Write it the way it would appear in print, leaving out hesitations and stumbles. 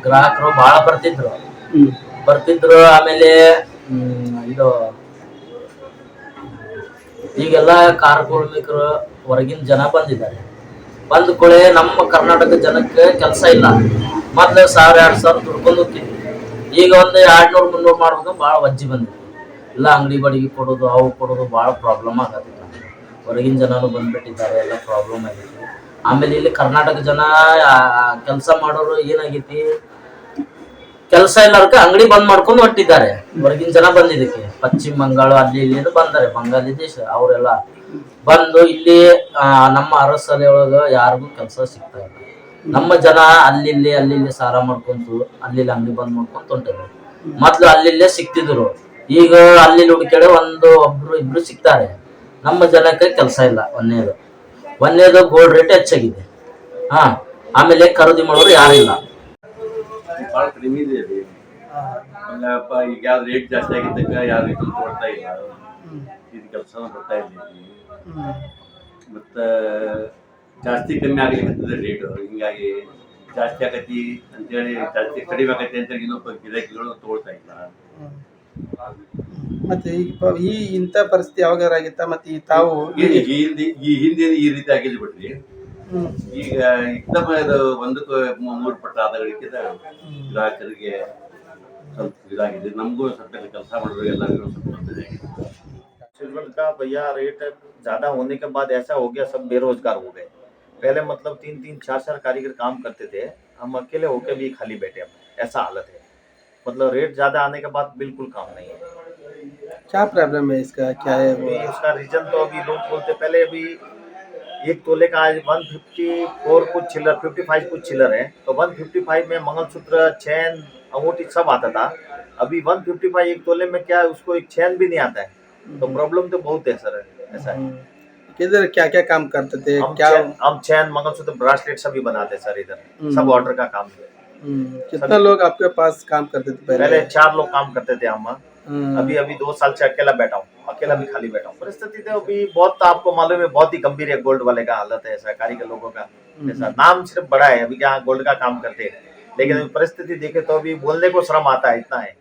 ಗ್ರಾಹಕರು ಬಹಳ ಬರ್ತಿದ್ರು ಹ್ಮ್ ಆಮೇಲೆ ಇದು ಈಗೆಲ್ಲ ಕಾರ್ಮಿಕರು ಹೊರಗಿನ ಜನ ಬಂದಿದ್ದಾರೆ. ಬಂದ ಕೂಡಲೇ ನಮ್ಮ ಕರ್ನಾಟಕ ಜನಕ್ಕೆ ಕೆಲಸ ಇಲ್ಲ. ಮೊದ್ಲು 1000-2000 ದುಡ್ಕೊಂಡು ಹೋಗ್ತಿದ್ವಿ. ಈಗ ಒಂದು 200-300 ಮಾಡ್ಬೇಕು ಭಾಳ ವಜ್ಜಿ ಬಂದಿದೆ. ಎಲ್ಲ ಅಂಗಡಿ ಬಡಿಗೆ ಕೊಡೋದು ಅವು ಕೊಡೋದು ಭಾಳ ಪ್ರಾಬ್ಲಮ್ ಆಗತ್ತೆ. ಹೊರಗಿನ ಜನರು ಬಂದ್ಬಿಟ್ಟಿದ್ದಾರೆ, ಎಲ್ಲ ಪ್ರಾಬ್ಲಮ್ ಆಗೈತಿ. ಆಮೇಲೆ ಇಲ್ಲಿ ಕರ್ನಾಟಕ ಜನ ಕೆಲಸ ಮಾಡೋರು ಏನಾಗೈತಿ, ಕೆಲಸ ಇಲ್ಲದಕ್ಕೆ ಅಂಗಡಿ ಬಂದ್ ಮಾಡ್ಕೊಂಡು ಹೊಟ್ಟಿದ್ದಾರೆ. ಹೊರಗಿನ ಜನ ಬಂದಿದ್ದಕ್ಕೆ ಪಶ್ಚಿಮ ಬಂಗಾಳ ಅಲ್ಲಿ ಇಲ್ಲಿ ಬಂದಾರೆ, ಬಂಗಾಲಿ ದೇಶ ಅವರೆಲ್ಲ ಬಂದು ಇಲ್ಲಿ ನಮ್ಮ ಅರಸಲೆ ಒಳಗ ಯಾರಿಗೂ ಕೆಲಸ ಸಿಗ್ತಾ ಇಲ್ಲ. ನಮ್ಮ ಜನ ಅಲ್ಲಿ ಸಾರ ಮಾಡ್ಕೊಂತು ಅಲ್ಲಿ ಅಂಗಡಿ ಬಂದ್ ಮಾಡ್ಕೊಂತ ಹೊಂಟಿದ್ರು. ಮೊದ್ಲು ಅಲ್ಲಿಲ್ಲೇ ಸಿಕ್ತಿದ್ರು, ಈಗ ಅಲ್ಲಿ ಹುಡುಕಡೆ ಒಬ್ರು ಇಬ್ರು ಸಿಗ್ತಾರೆ. ನಮ್ಮ ಜನಕ್ಕೆ ಕೆಲಸ ಇಲ್ಲ. ಒಂದೇದು ಗೋಲ್ಡ್ ರೇಟ್ ಹೆಚ್ಚಾಗಿದೆ. ಆಮೇಲೆ ಖರೀದಿ ಮಾಡೋರು ಯಾರಿಲ್ಲ. ಭಾಳ ಕಡಿಮೆ ಇದೆ ರೀ. ಅಲ್ಲಪ್ಪ ಈಗ ಯಾವ ರೇಟ್ ಜಾಸ್ತಿ ಆಗಿದ್ದಕ್ಕ ಯಾವ ರೇಟ್ ಕೊಡ್ತಾ ಇಲ್ಲ, ಇದು ಕೆಲಸನೂ ಬರ್ತಾ ಇಲ್ಲ. ಮತ್ತು ಜಾಸ್ತಿ ಕಮ್ಮಿ ಆಗ್ಲಿಕ್ಕೆ ರೇಟು, ಹಿಂಗಾಗಿ ಜಾಸ್ತಿ ಆಗತಿ ಅಂತೇಳಿ ಜಾಸ್ತಿ ಕಡಿಮೆ ಆಗತಿ ಅಂತೇಳಿ ಇನ್ನೊಬ್ಬ ಗಿರಾಕಿಗಳು ತಗೊಳ್ತಾ ಇಲ್ಲ. ಮತ್ತೆ ಈ ಇಂಥ ಪರಿಸ್ಥಿತಿ ಯಾವಾಗಾರ ಆಗಿತ್ತಾ? ಮತ್ತೆ ಈ ತಾವು ಈ ಹಿಂದೆ ಈ ರೀತಿ ಆಗಿದ್ದು ಬಿಡ್ರಿ. ಈಗ ಇದ್ದಮ್ಮ ಒಂದಕ್ಕೆ 3 ಪಟ್ಟು ಆದಾಗಳಿಕ್ಕಿದ ಗ್ರಾಹಕರಿಗೆ ಸ್ವಲ್ಪ ಇದಾಗಿದೆ. ನಮಗೂ ಸ್ವಲ್ಪ ಕೆಲಸ ಮಾಡೋರು ಎಲ್ಲರಿಗೂ ಸ್ವಲ್ಪ ತೊಂದರೆ ಆಗಿದೆ. सिलवट का भैया रेट ज़्यादा होने के बाद ऐसा हो गया, सब बेरोजगार हो गए। पहले मतलब 3-3, 4-4 कारीगर काम करते थे, हम अकेले होके भी खाली बैठे हैं, ऐसा हालत है। मतलब रेट ज़्यादा आने के बाद बिल्कुल काम नहीं है। क्या प्रॉब्लम है इसका, क्या है वो? उसका रीजन तो अभी लोग बोलते, पहले अभी 1 तोले का आज 154 कुछ चिल्लर, 55 कुछ चिल्लर है, तो 155 में मंगलसूत्र, चैन, अंगूठी सब आता था। अभी 155 1 तोले में क्या उसको एक चैन भी नहीं आता है। तो प्रॉब्लम तो बहुत है सर, ऐसा है। किधर क्या क्या काम करते थे? हम चैन, मंगलसूत्र, ब्रासलेट सभी बनाते सर इधर, सब ऑर्डर का काम है। कितना लोग आपके पास काम करते थे पहले 4 लोग काम करते थे हम। अभी 2 साल से अकेला बैठा हूँ, अकेला भी खाली बैठा हूँ। परिस्थिति तो अभी बहुत आपको मालूम है, बहुत ही गंभीर है। गोल्ड वाले का हालत है ऐसा, कारीगर लोगों का ऐसा। नाम सिर्फ बड़ा है, अभी क्या गोल्ड का काम करते हैं, लेकिन परिस्थिति देखे तो अभी बोलने को शर्म आता है, इतना है।